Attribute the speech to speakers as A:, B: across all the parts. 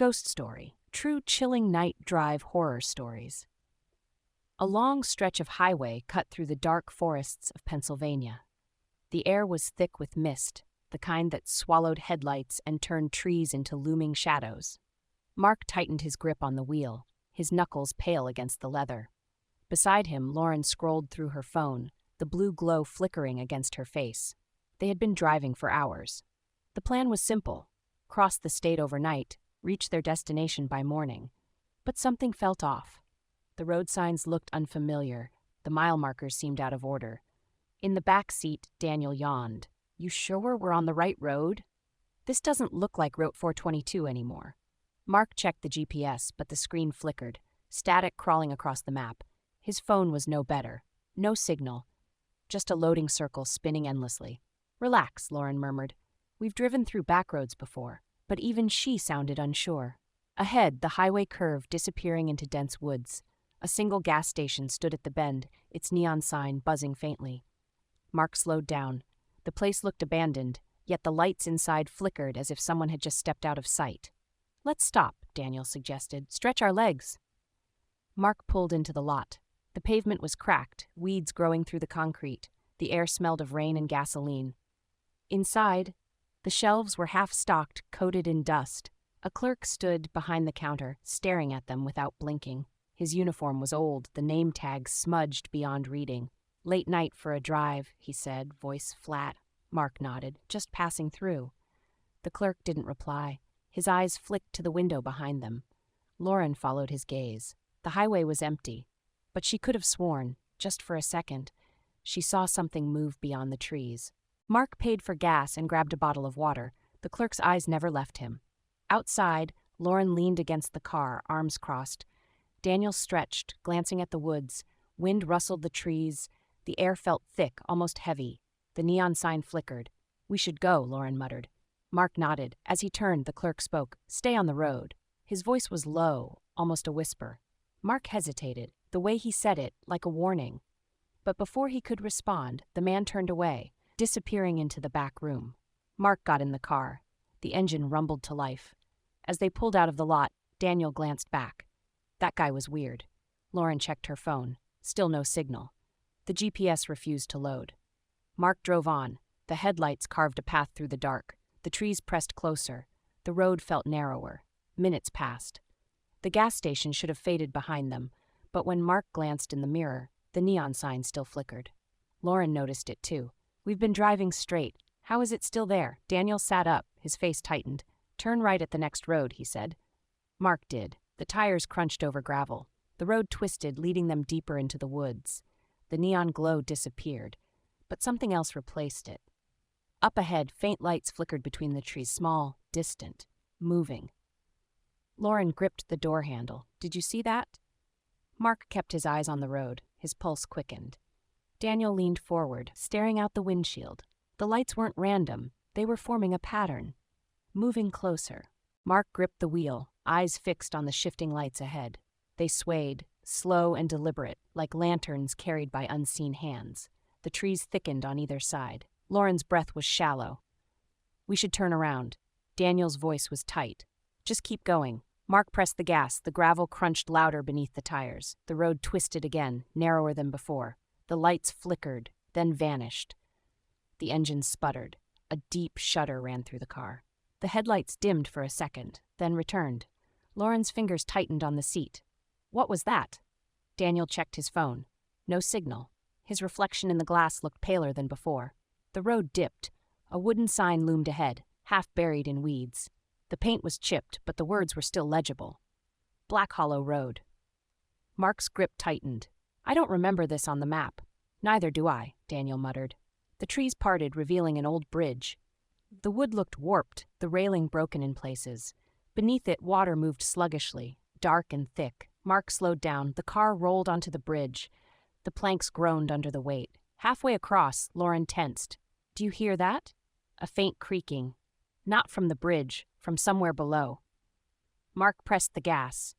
A: Ghost Story. True chilling night drive horror stories. A long stretch of highway cut through the dark forests of Pennsylvania. The air was thick with mist, the kind that swallowed headlights and turned trees into looming shadows. Mark tightened his grip on the wheel, his knuckles pale against the leather. Beside him, Lauren scrolled through her phone, the blue glow flickering against her face. They had been driving for hours. The plan was simple: cross the state overnight, reach their destination by morning. But something felt off. The road signs looked unfamiliar, the mile markers seemed out of order. In the back seat, Daniel yawned. "You sure we're on the right road? This doesn't look like Route 422 anymore." Mark checked the GPS, but the screen flickered, static crawling across the map. His phone was no better. No signal. Just a loading circle spinning endlessly. "Relax," Lauren murmured. "We've driven through back roads before." But even she sounded unsure. Ahead, the highway curved, disappearing into dense woods. A single gas station stood at the bend, its neon sign buzzing faintly. Mark slowed down. The place looked abandoned, yet the lights inside flickered as if someone had just stepped out of sight. "Let's stop," Daniel suggested. "Stretch our legs." Mark pulled into the lot. The pavement was cracked, weeds growing through the concrete. The air smelled of rain and gasoline. Inside, the shelves were half-stocked, coated in dust. A clerk stood behind the counter, staring at them without blinking. His uniform was old, the name tags smudged beyond reading. "Late night for a drive," he said, voice flat. Mark nodded. "Just passing through." The clerk didn't reply. His eyes flicked to the window behind them. Lauren followed his gaze. The highway was empty, but she could have sworn, just for a second, she saw something move beyond the trees. Mark paid for gas and grabbed a bottle of water. The clerk's eyes never left him. Outside, Lauren leaned against the car, arms crossed. Daniel stretched, glancing at the woods. Wind rustled the trees. The air felt thick, almost heavy. The neon sign flickered. "We should go," Lauren muttered. Mark nodded. As he turned, the clerk spoke. "Stay on the road." His voice was low, almost a whisper. Mark hesitated, the way he said it, like a warning. But before he could respond, the man turned away, disappearing into the back room. Mark got in the car. The engine rumbled to life. As they pulled out of the lot, Daniel glanced back. That guy was weird. Lauren checked her phone. Still no signal. The GPS refused to load. Mark drove on. The headlights carved a path through the dark. The trees pressed closer. The road felt narrower. Minutes passed. The gas station should have faded behind them, but when Mark glanced in the mirror, the neon sign still flickered. Lauren noticed it too. "We've been driving straight. How is it still there?" Daniel sat up, his face tightened. "Turn right at the next road," he said. Mark did. The tires crunched over gravel. The road twisted, leading them deeper into the woods. The neon glow disappeared, but something else replaced it. Up ahead, faint lights flickered between the trees, small, distant, moving. Lauren gripped the door handle. "Did you see that?" Mark kept his eyes on the road. His pulse quickened. Daniel leaned forward, staring out the windshield. The lights weren't random. They were forming a pattern. Moving closer. Mark gripped the wheel, eyes fixed on the shifting lights ahead. They swayed, slow and deliberate, like lanterns carried by unseen hands. The trees thickened on either side. Lauren's breath was shallow. "We should turn around." Daniel's voice was tight. "Just keep going." Mark pressed the gas. The gravel crunched louder beneath the tires. The road twisted again, narrower than before. The lights flickered, then vanished. The engine sputtered. A deep shudder ran through the car. The headlights dimmed for a second, then returned. Lauren's fingers tightened on the seat. What was that? Daniel checked his phone. No signal. His reflection in the glass looked paler than before. The road dipped. A wooden sign loomed ahead, half buried in weeds. The paint was chipped, but the words were still legible. Black Hollow Road. Mark's grip tightened. "I don't remember this on the map." "Neither do I," Daniel muttered. The trees parted, revealing an old bridge. The wood looked warped, the railing broken in places. Beneath it, water moved sluggishly, dark and thick. Mark slowed down. The car rolled onto the bridge. The planks groaned under the weight. Halfway across, Lauren tensed. "Do you hear that?" A faint creaking. Not from the bridge, from somewhere below. Mark pressed the gas.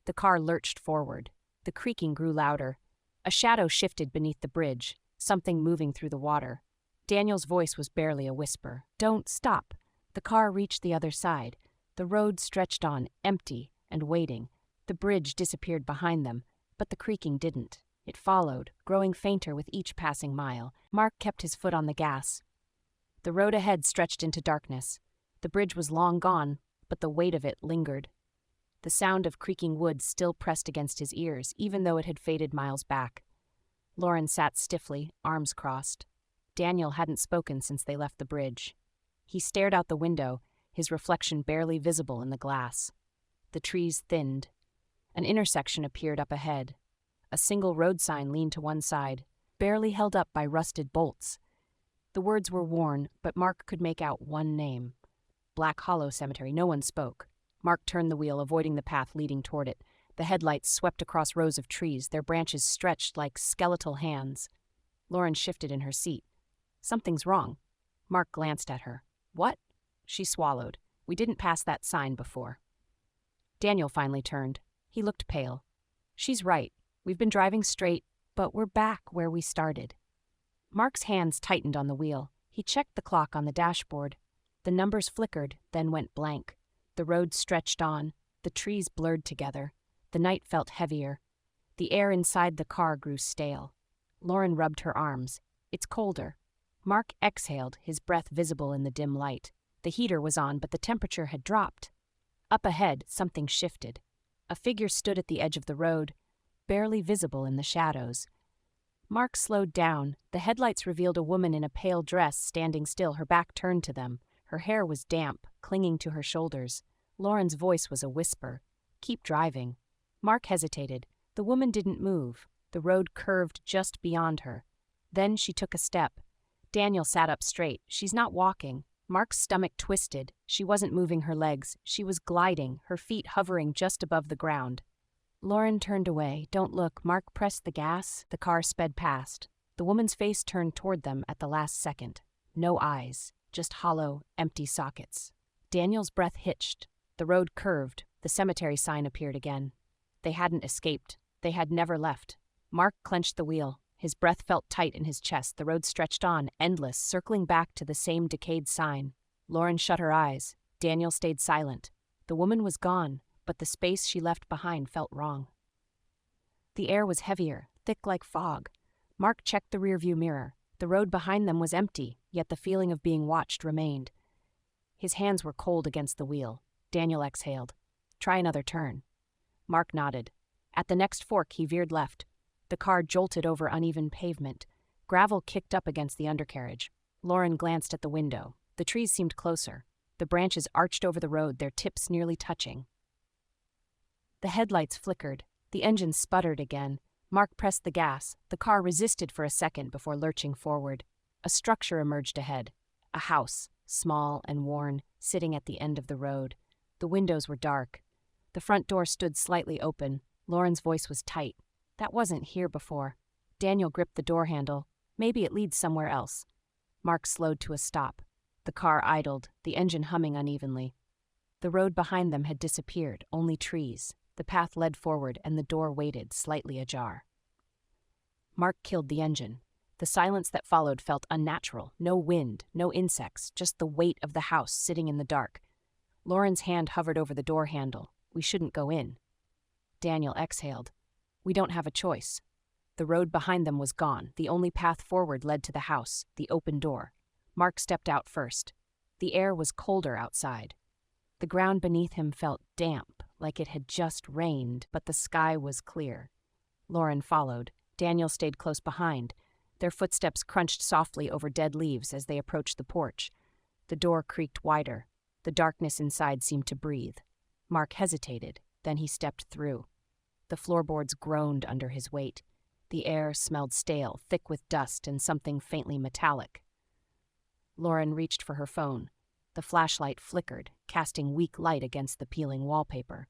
A: The car lurched forward. The creaking grew louder. A shadow shifted beneath the bridge, something moving through the water. Daniel's voice was barely a whisper. "Don't stop." The car reached the other side. The road stretched on, empty and waiting. The bridge disappeared behind them, but the creaking didn't. It followed, growing fainter with each passing mile. Mark kept his foot on the gas. The road ahead stretched into darkness. The bridge was long gone, but the weight of it lingered. The sound of creaking wood still pressed against his ears, even though it had faded miles back. Lauren sat stiffly, arms crossed. Daniel hadn't spoken since they left the bridge. He stared out the window, his reflection barely visible in the glass. The trees thinned. An intersection appeared up ahead. A single road sign leaned to one side, barely held up by rusted bolts. The words were worn, but Mark could make out one name. Black Hollow Cemetery. No one spoke. Mark turned the wheel, avoiding the path leading toward it. The headlights swept across rows of trees, their branches stretched like skeletal hands. Lauren shifted in her seat. Something's wrong. Mark glanced at her. What? She swallowed. We didn't pass that sign before. Daniel finally turned. He looked pale. She's right. We've been driving straight, but we're back where we started. Mark's hands tightened on the wheel. He checked the clock on the dashboard. The numbers flickered, then went blank. The road stretched on. The trees blurred together. The night felt heavier. The air inside the car grew stale. Lauren rubbed her arms. It's colder. Mark exhaled, his breath visible in the dim light. The heater was on, but the temperature had dropped. Up ahead, something shifted. A figure stood at the edge of the road, barely visible in the shadows. Mark slowed down. The headlights revealed a woman in a pale dress standing still, her back turned to them. Her hair was damp, clinging to her shoulders. Lauren's voice was a whisper. Keep driving. Mark hesitated. The woman didn't move. The road curved just beyond her. Then she took a step. Daniel sat up straight. She's not walking. Mark's stomach twisted. She wasn't moving her legs. She was gliding, her feet hovering just above the ground. Lauren turned away. Don't look. Mark pressed the gas. The car sped past. The woman's face turned toward them at the last second. No eyes, just hollow, empty sockets. Daniel's breath hitched. The road curved. The cemetery sign appeared again. They hadn't escaped. They had never left. Mark clenched the wheel. His breath felt tight in his chest. The road stretched on, endless, circling back to the same decayed sign. Lauren shut her eyes. Daniel stayed silent. The woman was gone, but the space she left behind felt wrong. The air was heavier, thick like fog. Mark checked the rearview mirror. The road behind them was empty, yet the feeling of being watched remained. His hands were cold against the wheel. Daniel exhaled. Try another turn. Mark nodded. At the next fork, he veered left. The car jolted over uneven pavement. Gravel kicked up against the undercarriage. Lauren glanced at the window. The trees seemed closer. The branches arched over the road, their tips nearly touching. The headlights flickered. The engine sputtered again. Mark pressed the gas. The car resisted for a second before lurching forward. A structure emerged ahead. A house, small and worn, sitting at the end of the road. The windows were dark. The front door stood slightly open. Lauren's voice was tight. That wasn't here before. Daniel gripped the door handle. Maybe it leads somewhere else. Mark slowed to a stop. The car idled, the engine humming unevenly. The road behind them had disappeared, only trees. The path led forward, and the door waited, slightly ajar. Mark killed the engine. The silence that followed felt unnatural. No wind, no insects, just the weight of the house sitting in the dark. Lauren's hand hovered over the door handle. We shouldn't go in. Daniel exhaled. We don't have a choice. The road behind them was gone. The only path forward led to the house, the open door. Mark stepped out first. The air was colder outside. The ground beneath him felt damp, like it had just rained, but the sky was clear. Lauren followed. Daniel stayed close behind. Their footsteps crunched softly over dead leaves as they approached the porch. The door creaked wider. The darkness inside seemed to breathe. Mark hesitated. Then he stepped through. The floorboards groaned under his weight. The air smelled stale, thick with dust and something faintly metallic. Lauren reached for her phone. The flashlight flickered, casting weak light against the peeling wallpaper.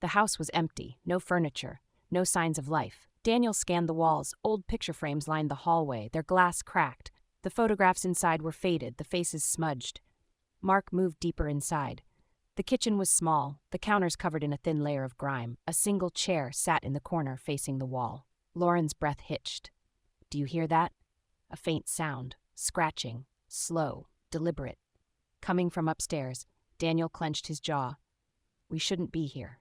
A: The house was empty, no furniture, no signs of life. Daniel scanned the walls. Old picture frames lined the hallway, their glass cracked. The photographs inside were faded, the faces smudged. Mark moved deeper inside. The kitchen was small, the counters covered in a thin layer of grime. A single chair sat in the corner facing the wall. Lauren's breath hitched. Do you hear that? A faint sound, scratching, slow, deliberate. Coming from upstairs, Daniel clenched his jaw. We shouldn't be here.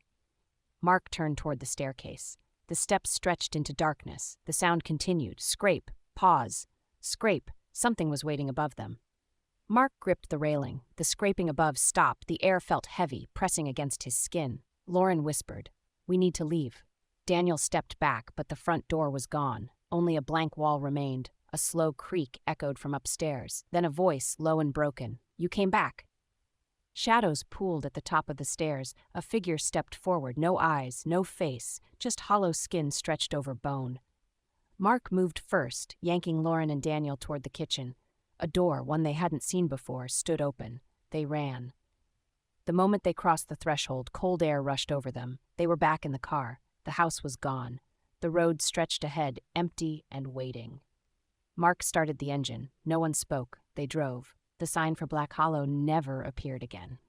A: Mark turned toward the staircase. The steps stretched into darkness. The sound continued. Scrape. Pause. Scrape. Something was waiting above them. Mark gripped the railing. The scraping above stopped. The air felt heavy, pressing against his skin. Lauren whispered, "We need to leave." Daniel stepped back, but the front door was gone. Only a blank wall remained. A slow creak echoed from upstairs. Then a voice, low and broken. "You came back." Shadows pooled at the top of the stairs. A figure stepped forward. No eyes, no face, just hollow skin stretched over bone. Mark moved first, yanking Lauren and Daniel toward the kitchen. A door, one they hadn't seen before, stood open. They ran. The moment they crossed the threshold, cold air rushed over them. They were back in the car. The house was gone. The road stretched ahead, empty and waiting. Mark started the engine. No one spoke. They drove. The sign for Black Hollow never appeared again.